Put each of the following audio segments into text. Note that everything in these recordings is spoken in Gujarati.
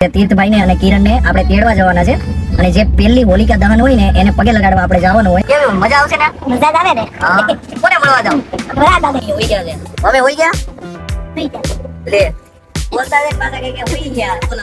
તીર્થભાઈ ને અને કિરણ ને આપણે તેડવા જવાના છે અને જે પહેલી હોલિકા દહન હોય ને એને પગે લગાડવા આપણે જવાનું હોય. કેવું મજા આવશે ને? મજા આવે ને. કોને મળવા જાવ? બરાબર દાદા હોઈ ગયા છે. હવે હોઈ ગયા? થઈ ગયા. લે બોલતા દે પાછા કે હોઈ ગયા. બોલો.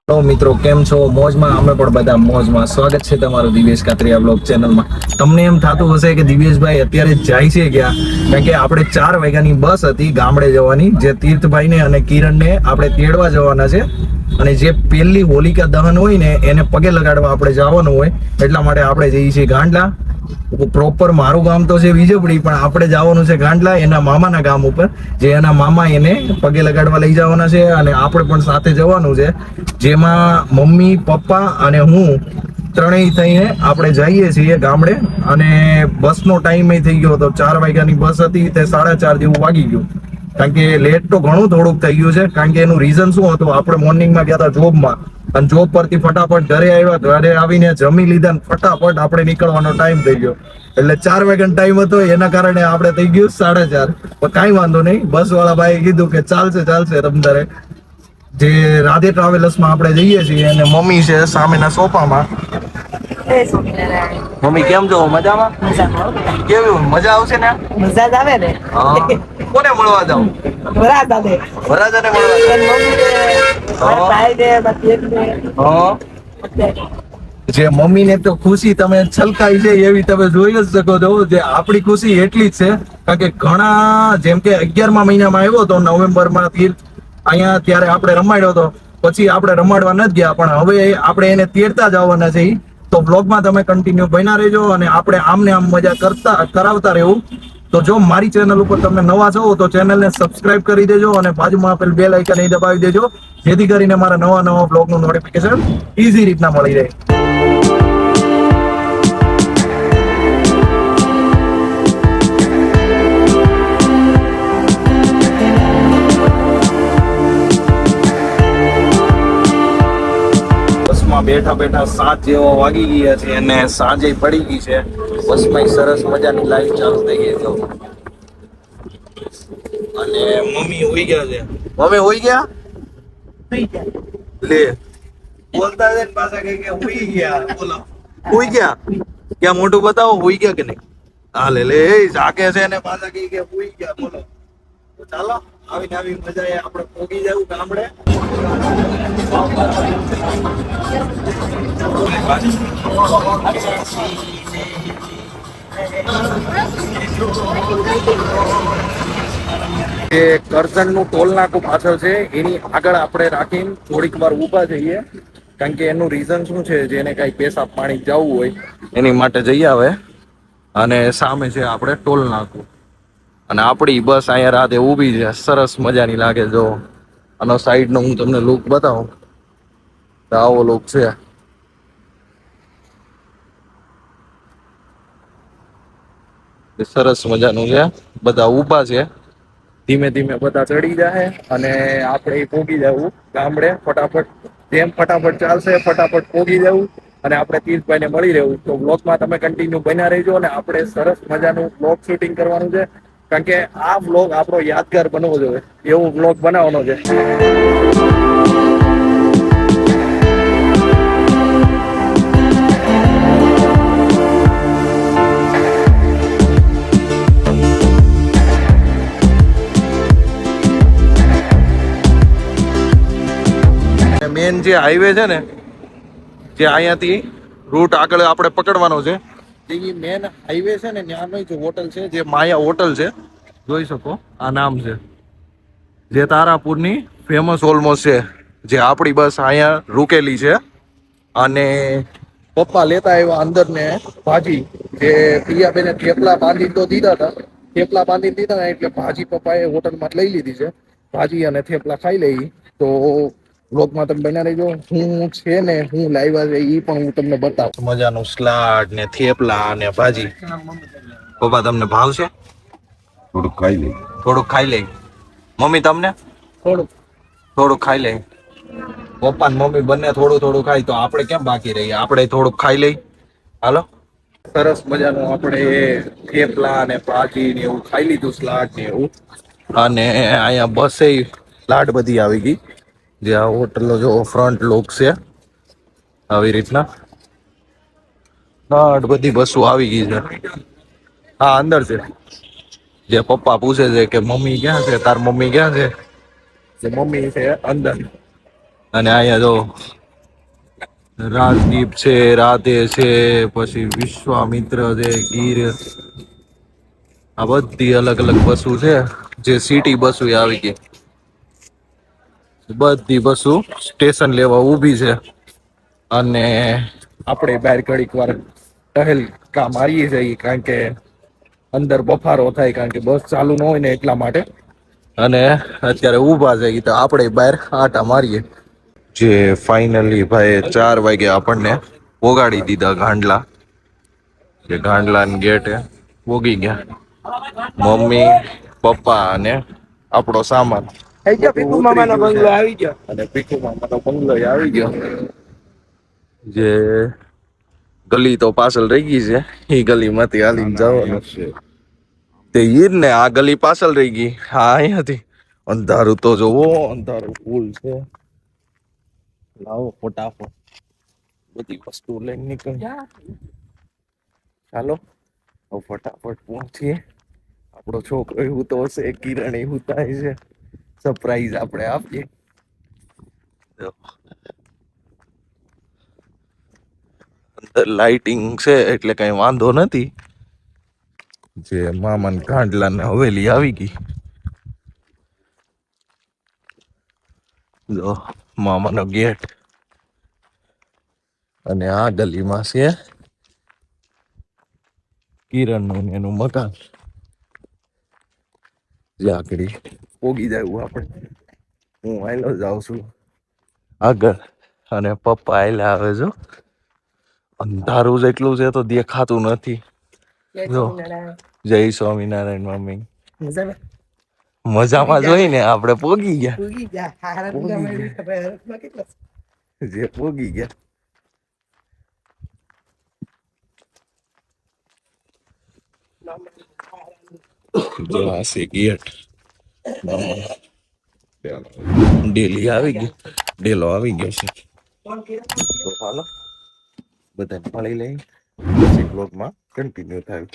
તો મિત્રો કેમ છો? મોજમાં? અમે પણ બધા મોજમાં. સ્વાગત છે તમારું દિવેશ કાતરિયા બ્લોગ ચેનલમાં. તમને એમ થતું હશે કે દિવેશભાઈ અત્યારે જાય છે ક્યાં? કારણ કે આપણે 4 વાગ્યાની બસ હતી ગામડે જવાની, જે તીર્થભાઈને અને કિરણને આપણે તેડવા જવાના છે. અને જે પહેલી હોલિકા દહન હોય ને એને પગે લગાડવા આપણે જવાનું હોય, એટલા માટે આપણે જઈએ છીએ ગાંડલા. પ્રોપર મારું ગામ તો છે વિજયપુરી, પણ આપણે જવાનું છે ગાંડલા, એના મામાના ગામ ઉપર, જે એના મામા એને પગે લગાડવા લઈ જવાના છે. અને આપણે પણ સાથે જવાનું છે, જેમાં મમ્મી, પપ્પા અને હું ત્રણેય થઈને આપણે જઈએ છીએ ગામડે. અને બસનો ટાઈમ થઈ ગયો હતો, 4 વાગ્યાની બસ હતી, તે 4:30 જેવું વાગી ગયું. કારણ કે લેટ તો ઘણું થોડુંક થઈ ગયું છે. કારણ કે એનું રીઝન શું હતું, આપણે મોર્નિંગમાં ગયા હતા જોબમાં, અને જોબ પરથી ફટાફટ ઘરે આવ્યા, ઘરે આવીને જમી લીધા, ફટાફટ આપણે નીકળવાનો ટાઈમ થઈ ગયો. એટલે 4 વાગ્યાનો ટાઈમ હતો, એના કારણે આપણે થઈ ગયું 4:30. પણ કાંઈ વાંધો નહીં, બસ વાળા ભાઈએ કીધું કે ચાલશે તમતારે. જે રાધે ટ્રાવેલર્સમાં આપણે જઈએ છીએ, અને મમ્મી છે સામેના સોફામાં. મમ્મી કેમ છો? મજામાં? કેવું મજા આવશે ને? મજા જ આવે ને. કોને મળવા જાવ? વરાજાને મળવા. જે મમ્મી ને તો ખુશી તમે છલકાઈ છે એવી તમે જોઈ જ શકો છો. જે આપણી ખુશી એટલી જ છે, કારણ કે ઘણા, જેમ કે 11મા મહિનામાં આવ્યો હતો નવેમ્બરમાં તીર્થ અહીંયા, ત્યારે આપણે રમાડ્યો હતો. પછી આપણે રમાડવા નથી ગયા, પણ હવે આપણે એને તેડતા જવાના છે. તો બ્લોગમાં તમે કન્ટિન્યુ બન્યા રહેજો, અને આપણે આમને આમ મજા કરાવતા રહેવું. તો જો મારી ચેનલ ઉપર તમે નવા છો તો ચેનલને સબસ્ક્રાઇબ કરી દેજો, અને બાજુમાં આપેલ બેલ આઇકન એ દબાવી દેજો, જેથી કરીને મારા નવા બ્લોગનું નોટિફિકેશન ઈઝી રીતના મળી રહે. બેઠા 7 જેવા વાગી ગયા છે, અને સાંજે પડી ગઈ છે. બસમાં સરસ મજાની લાઈફ ચાલુ થઈ ગઈ છે. અને મમ્મી હોઈ ગયા છે. મમ્મી હોઈ ગયા? લે બોલતા છે ને પાછા કે હોઈ ગયા. બોલો હોઈ ગયા? ક્યાં મોઢું બતાવો, હોઈ ગયા કે નહીં? હા લે જાગે છે ને પાછા કે હોઈ ગયા. બોલો તો ચાલો, આવી મજા આપણે પોગી જવું ગામડે. એ કરજણનું ટોલ નાકું પાછળ છે, એની આગળ આપણે રાખીને થોડીક વાર ઊભા જઈએ. કારણ કે એનું રીઝન શું છે, જેને કઈ પેશાબ પાણી જવું હોય એની માટે જઈ આવે. અને સામે છે આપણે ટોલ નાકું, અને આપણી બસ અહીંયા રાતે ઊભી છે. સરસ મજાની લાગે. જો આનો સાઈડનો હું તમને લુક બતાવું તો આવો લુક છે. સરસ મજાનું છે. બધા ઊભા છે, ધીમે ધીમે બધા ચડી જાય, અને આપણે પોગી જવું ગામડે ફટાફટ. જેમ ફટાફટ ચાલશે, ફટાફટ પોગી જવું, અને આપણે તીર્થભાઈને મળી રહેવું. તો બ્લોગમાં તમે કન્ટિન્યુ બન્યા રહેજો, અને આપણે સરસ મજાનું બ્લોગ શૂટિંગ કરવાનું છે. કારણ કે આ બ્લોગ આપણો યાદગાર બનવો જોઈએ, એવો બ્લોગ બનાવવાનો છે. મેન જે હાઈવે છે ને, જે અહીંયાથી રૂટ આગળ આપણે પકડવાનો છે, એ મેન હાઈવે છે ને, ત્યાંનો જ હોટલ છે, જે માયા હોટલ છે. જોઈ શકો, આ નામ છે, જે તારાપુરની ફેમસ ઓલમોસ્ટ છે. જે આપણી બસ અહીંયા રૂકેલી છે. અને પપ્પા લેતા આવ્યા અંદર ને ભાજી, જે પિયાબેને થેપલા બાંધી તો દીધા હતા. થેપલા બાંધી દીધા ને એટલે ભાજી પપ્પાએ હોટલમાં લઈ લીધી છે. ભાજી અને થેપલા ખાઈ લઈ. તો બ્લોગમાં તમે બન્યા રહેજો. હું છે ને હું લાવ્યા છે એ પણ હું તમને બતાવું. મજાનું સલાડ ને થેપલા ને ભાજી. પપ્પા તમને ભાવશે? થોડુંક ખાઈ લઈ. મમ્મી તમને? થોડુંક ખાઈ લઈ. પપ્પા ને મમ્મી બંને થોડું થોડું ખાય તો આપણે કેમ બાકી રહીએ, આપણે થોડુંક ખાઈ લઈ. હાલો, સરસ મજાનું આપણે થેપલા ને ભાજી ને એવું ખાઈ લીધું, સલાડ ને એવું. અને અહીંયા બસે લાટ બધી આવી ગઈ, જે આ હોટલ જો ફ્રન્ટ લુક છે આવી રીતના. લાટ બધી બસો આવી ગઈ છે. હા અંદર છે. જે પપ્પા પૂછે છે કે મમ્મી ક્યાં છે, તાર મમ્મી ક્યાં છે, જે મમ્મી છે અંદર. અને અહીંયા જો રાજદીપ છે, રાધે છે, પછી વિશ્વામિત્ર છે, ગીર, આ બધી અલગ અલગ બસો છે. જે સિટી બસો આવી ગઈ, બધી બસો સ્ટેશન લેવા ઊભી છે. અને આપણે બહાર ઘડીક વાર ટહેલકા મારીએ જઈએ, કારણ કે અંદર બફારો થાય, કારણ કે બસ ચાલુ ન હોય ને એટલા માટે. અને અત્યારે ઊભા છે તો આપણે બહાર આટા મારીએ. જે ફાઇનલી ભાઈ 4 વાગે આપણને પોગાડી દીધા ગાંડલા. જે ગાંડલા ગેટે પોગી ગયા. મમ્મી, પપ્પા અને આપણો સામાન. પીકુ મામાનો બંગલો આવી ગયો. અને પીકુ મામાનો બંગલો આવી ગયો. જે ગલી તો પાછળ રહી ગઈ છે, એ ગલીમાંથી હાલીને જવાનું છે. તે ઈર ને આ ગલી પાછળ રહી ગઈ, હા અહીંયાથી અંધારું તો જોવો, અંધારું ફૂલ છે. લાવો ફટાફટ બધી વસ્તુ લઈને નીકળ્યા. ચાલો હવે ફટાફટ પહોંચીએ. આપણો છોકરો એવું તો હશે, કિરણ એવું થાય છે, સરપ્રાઈઝ આપણે આપીએ. અંદર લાઇટિંગ છે એટલે કઈ વાંધો નથી. જે મામા ગાંડલા ને હવેલી આવી ગઈ. જો મામાનો ગેટ. અને આ ગલીમાં છે કિરણ નું એનું મકાન. લાકડી પોગી જાય આપણે. હું આયલો જાઉં છું આગળ, અને પપ્પા આયલા આવે જો. અંધારું જેટલું છે તો દેખાતું નથી. જો જય સ્વામિનારાયણ મમ્મી. મજામાં જોઈને આપણે પોગી ગયા. જે પોગી ગયા. જવાશે ગેટ. ડેલી આવી ગઈ, ડેલો આવી ગયો છે. તો હાલો બધાને મળી લઈ, પછી બ્લોગમાં કન્ટિન્યુ થાય.